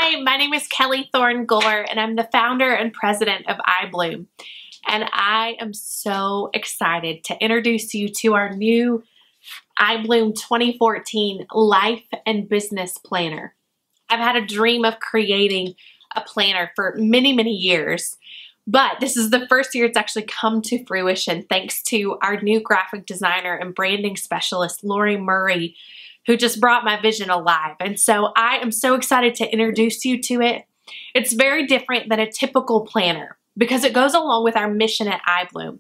Hi, my name is Kelly Thorne Guller, and I'm the founder and president of iBloom. And I am so excited to introduce you to our new iBloom 2014 Life and Business Planner. I've had a dream of creating a planner for many, many years, but this is the first year it's actually come to fruition thanks to our new graphic designer and branding specialist, Lori Murray, who just brought my vision alive. And so I am so excited to introduce you to it. It's very different than a typical planner because it goes along with our mission at iBloom.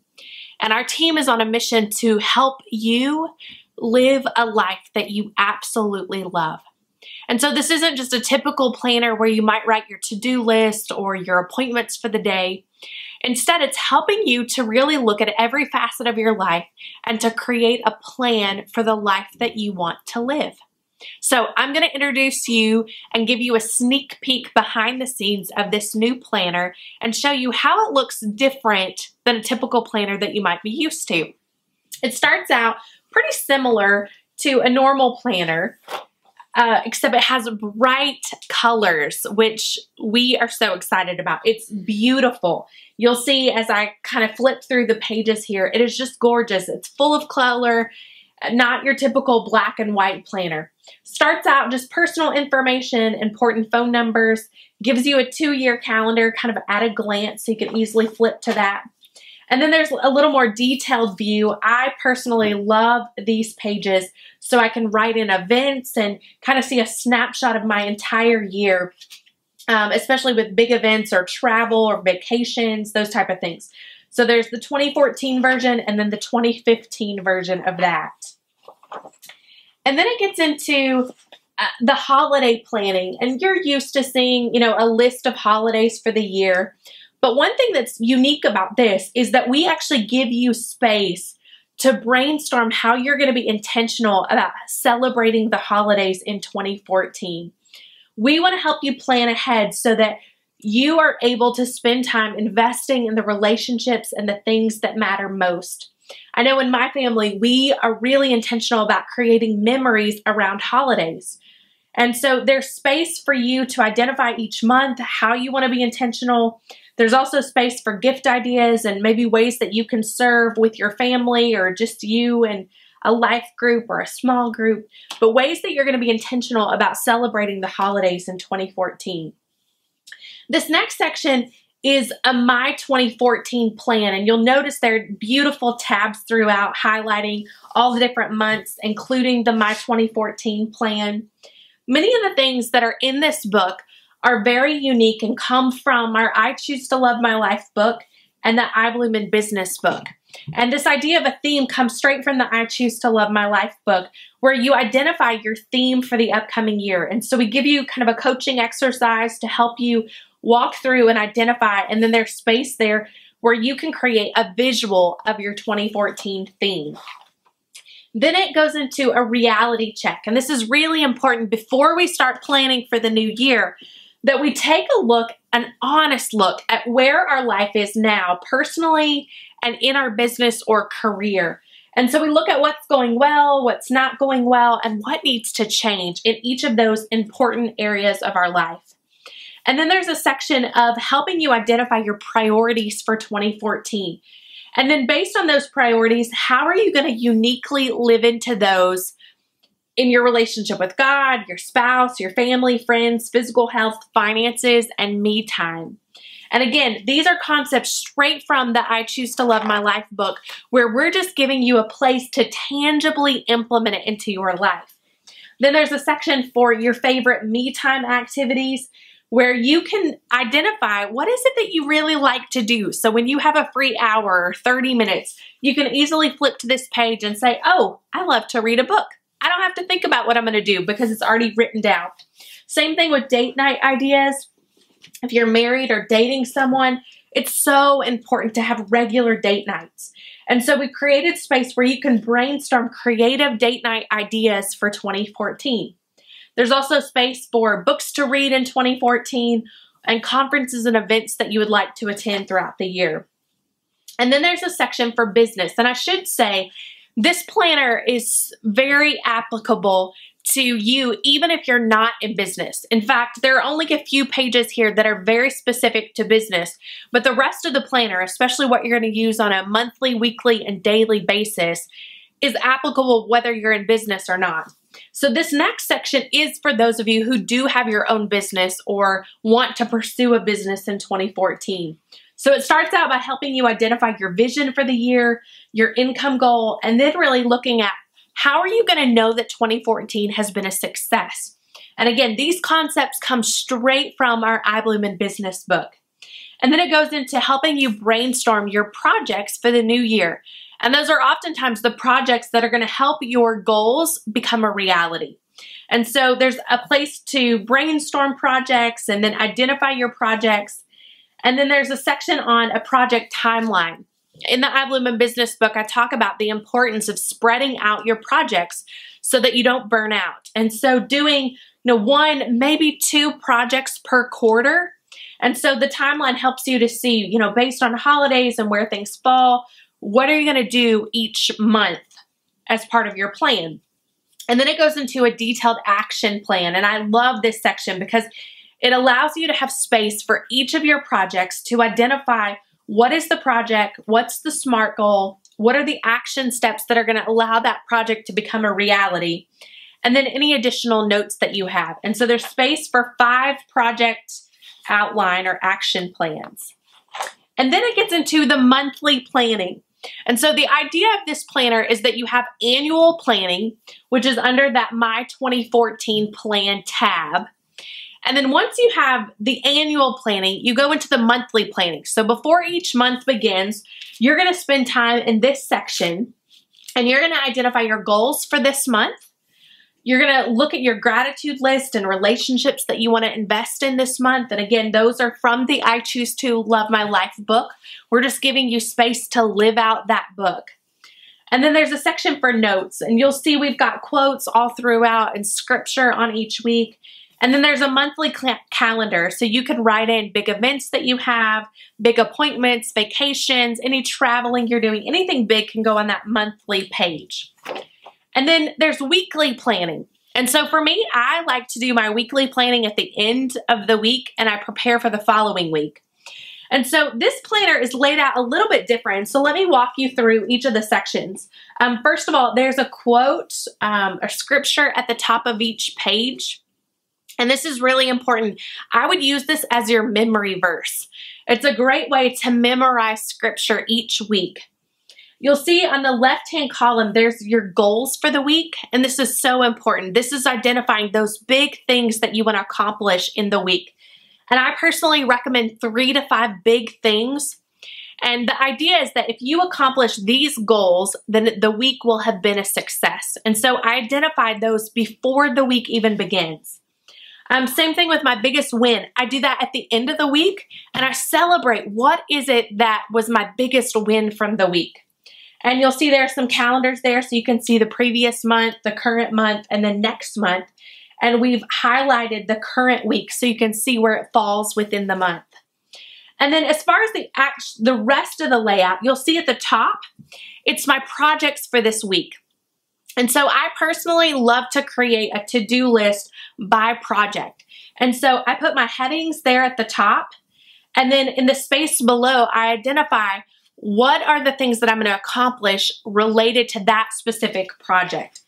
And our team is on a mission to help you live a life that you absolutely love. And so this isn't just a typical planner where you might write your to-do list or your appointments for the day. Instead, it's helping you to really look at every facet of your life and to create a plan for the life that you want to live. So I'm going to introduce you and give you a sneak peek behind the scenes of this new planner and show you how it looks different than a typical planner that you might be used to. It starts out pretty similar to a normal planner, except it has bright colors, which we are so excited about. It's beautiful. You'll see as I kind of flip through the pages here, it is just gorgeous. It's full of color, not your typical black and white planner. Starts out just personal information, important phone numbers, gives you a 2-year calendar kind of at a glance so you can easily flip to that. And then there's a little more detailed view. I personally love these pages so I can write in events and kind of see a snapshot of my entire year, especially with big events or travel or vacations, those type of things. So there's the 2014 version and then the 2015 version of that. And then it gets into the holiday planning, and you're used to seeing, a list of holidays for the year. But one thing that's unique about this is that we actually give you space to brainstorm how you're going to be intentional about celebrating the holidays in 2014. We want to help you plan ahead so that you are able to spend time investing in the relationships and the things that matter most. I know in my family, we are really intentional about creating memories around holidays. And so there's space for you to identify each month how you want to be intentional. There's also space for gift ideas and maybe ways that you can serve with your family or just you and a life group or a small group, but ways that you're going to be intentional about celebrating the holidays in 2014. This next section is a My 2014 plan, and you'll notice there are beautiful tabs throughout highlighting all the different months, including the My 2014 plan. Many of the things that are in this book are very unique and come from our I Choose to Love My Life book and the iBloom in Business book. And this idea of a theme comes straight from the I Choose to Love My Life book, where you identify your theme for the upcoming year. And so we give you kind of a coaching exercise to help you walk through and identify, and then there's space there where you can create a visual of your 2014 theme. Then it goes into a reality check. And this is really important before we start planning for the new year, that we take a look, an honest look at where our life is now, personally and in our business or career. And so we look at what's going well, what's not going well, and what needs to change in each of those important areas of our life. And then there's a section of helping you identify your priorities for 2014. And then based on those priorities, how are you going to uniquely live into those in your relationship with God, your spouse, your family, friends, physical health, finances, and me time? And again, these are concepts straight from the I Choose to Love My Life book, where we're just giving you a place to tangibly implement it into your life. Then there's a section for your favorite me time activities, where you can identify what is it that you really like to do. So when you have a free hour or 30 minutes, you can easily flip to this page and say, oh, I love to read a book. I don't have to think about what I'm going to do because it's already written down. Same thing with date night ideas. If you're married or dating someone, it's so important to have regular date nights. And so we created space where you can brainstorm creative date night ideas for 2014. There's also space for books to read in 2014 and conferences and events that you would like to attend throughout the year. And then there's a section for business. And I should say, this planner is very applicable to you even if you're not in business. In fact, there are only a few pages here that are very specific to business, but the rest of the planner, especially what you're going to use on a monthly, weekly, and daily basis, is applicable whether you're in business or not. So this next section is for those of you who do have your own business or want to pursue a business in 2014. So it starts out by helping you identify your vision for the year, your income goal, and then really looking at how are you going to know that 2014 has been a success. And again, these concepts come straight from our iBloom in Business book. And then it goes into helping you brainstorm your projects for the new year. And those are oftentimes the projects that are going to help your goals become a reality. And so there's a place to brainstorm projects and then identify your projects. And then there's a section on a project timeline. In the iBloom in Business book, I talk about the importance of spreading out your projects so that you don't burn out. And so doing, one, maybe 2 projects per quarter. And so the timeline helps you to see, based on holidays and where things fall, what are you going to do each month as part of your plan? And then it goes into a detailed action plan. And I love this section because it allows you to have space for each of your projects to identify what is the project, what's the SMART goal, what are the action steps that are going to allow that project to become a reality, and then any additional notes that you have. And so there's space for 5 project outline or action plans. And then it gets into the monthly planning. And so the idea of this planner is that you have annual planning, which is under that My 2014 Plan tab. And then once you have the annual planning, you go into the monthly planning. So before each month begins, you're going to spend time in this section and you're going to identify your goals for this month. You're going to look at your gratitude list and relationships that you want to invest in this month. And again, those are from the I Choose to Love My Life book. We're just giving you space to live out that book. And then there's a section for notes, and you'll see we've got quotes all throughout and scripture on each week. And then there's a monthly calendar, so you can write in big events that you have, big appointments, vacations, any traveling you're doing, anything big can go on that monthly page. And then there's weekly planning. And so for me, I like to do my weekly planning at the end of the week, and I prepare for the following week. And so this planner is laid out a little bit different. So let me walk you through each of the sections. First of all, there's a quote or scripture at the top of each page. And this is really important. I would use this as your memory verse. It's a great way to memorize scripture each week. You'll see on the left-hand column, there's your goals for the week. And this is so important. This is identifying those big things that you want to accomplish in the week. And I personally recommend 3 to 5 big things. And the idea is that if you accomplish these goals, then the week will have been a success. And so I identified those before the week even begins. Same thing with my biggest win. I do that at the end of the week and I celebrate what is it that was my biggest win from the week. And you'll see there are some calendars there so you can see the previous month, the current month, and the next month. And we've highlighted the current week so you can see where it falls within the month. And then as far as the rest of the layout, you'll see at the top, it's my projects for this week. And so I personally love to create a to-do list by project. And so I put my headings there at the top. And then in the space below, I identify what are the things that I'm going to accomplish related to that specific project.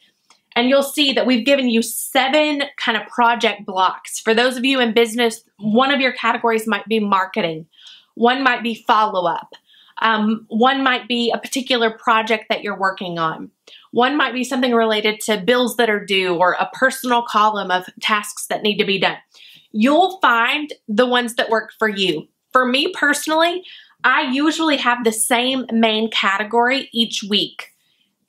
And you'll see that we've given you 7 kind of project blocks. For those of you in business, one of your categories might be marketing. One might be follow-up. One might be a particular project that you're working on. One might be something related to bills that are due or a personal column of tasks that need to be done. You'll find the ones that work for you. For me personally, I usually have the same main category each week.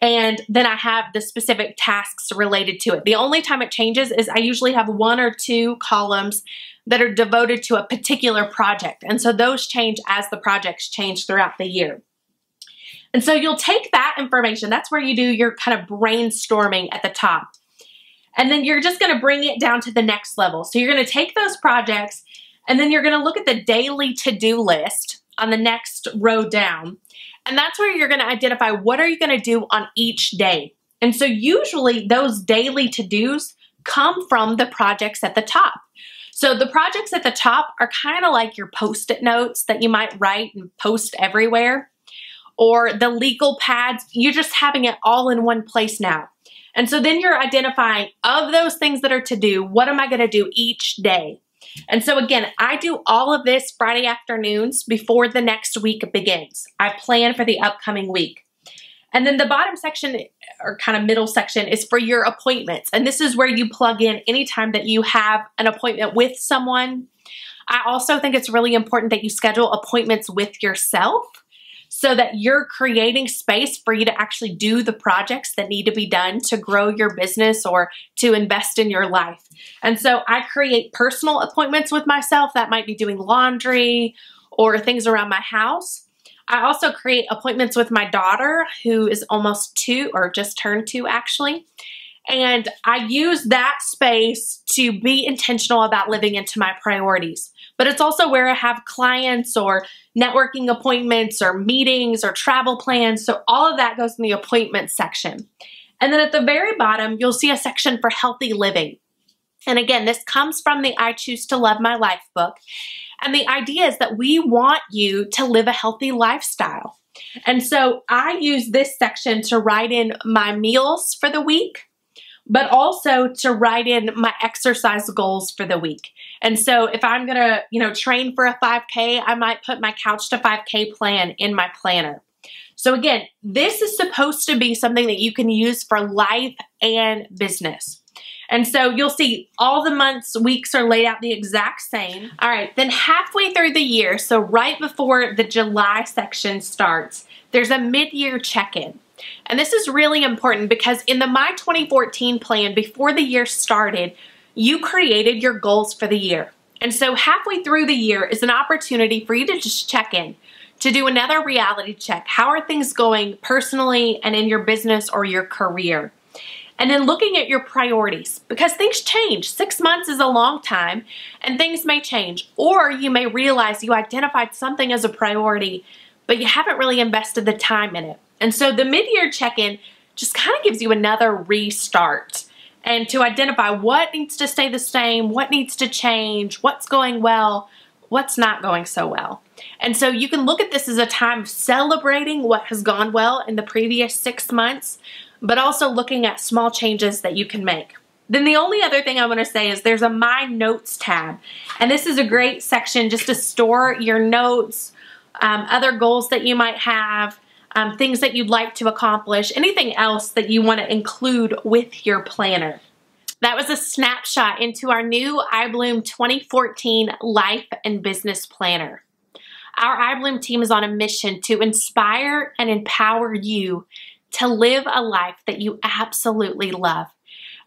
And then I have the specific tasks related to it. The only time it changes is I usually have 1 or 2 columns that are devoted to a particular project. And so those change as the projects change throughout the year. And so you'll take that information. That's where you do your kind of brainstorming at the top. And then you're just going to bring it down to the next level. So you're going to take those projects and then you're going to look at the daily to-do list on the next row down. And that's where you're going to identify what are you going to do on each day. And so usually those daily to-dos come from the projects at the top. So the projects at the top are kind of like your Post-it notes that you might write and post everywhere, or the legal pads. You're just having it all in one place now. And so then you're identifying, of those things that are to do, what am I going to do each day? And so again, I do all of this Friday afternoons before the next week begins. I plan for the upcoming week. And then the bottom section, or kind of middle section, is for your appointments. And this is where you plug in anytime that you have an appointment with someone. I also think it's really important that you schedule appointments with yourself, so that you're creating space for you to actually do the projects that need to be done to grow your business or to invest in your life. And so I create personal appointments with myself. That might be doing laundry or things around my house. I also create appointments with my daughter, who is almost 2, or just turned 2 actually. And I use that space to be intentional about living into my priorities. But it's also where I have clients or networking appointments or meetings or travel plans. So all of that goes in the appointment section. And then at the very bottom, you'll see a section for healthy living. And again, this comes from the I Choose to Love My Life book. And the idea is that we want you to live a healthy lifestyle. And so I use this section to write in my meals for the week, but also to write in my exercise goals for the week. And so if I'm gonna, train for a 5K, I might put my Couch to 5K plan in my planner. So again, this is supposed to be something that you can use for life and business. And so you'll see all the months, weeks are laid out the exact same. All right, then halfway through the year, so right before the July section starts, there's a mid-year check-in. And this is really important because in the My 2014 plan, before the year started, you created your goals for the year. And so halfway through the year is an opportunity for you to just check in, to do another reality check. How are things going personally and in your business or your career? And then looking at your priorities, because things change. 6 months is a long time and things may change. Or you may realize you identified something as a priority, but you haven't really invested the time in it. And so the mid-year check-in just kind of gives you another restart, and to identify what needs to stay the same, what needs to change, what's going well, what's not going so well. And so you can look at this as a time of celebrating what has gone well in the previous 6 months, but also looking at small changes that you can make. Then the only other thing I want to say is there's a My Notes tab. And this is a great section just to store your notes, other goals that you might have, things that you'd like to accomplish, anything else that you want to include with your planner. That was a snapshot into our new iBloom 2014 Life and Business Planner. Our iBloom team is on a mission to inspire and empower you to live a life that you absolutely love.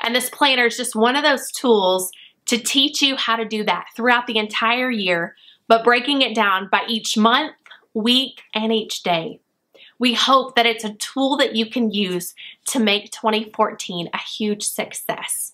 And this planner is just one of those tools to teach you how to do that throughout the entire year, but breaking it down by each month, week, and each day. We hope that it's a tool that you can use to make 2014 a huge success.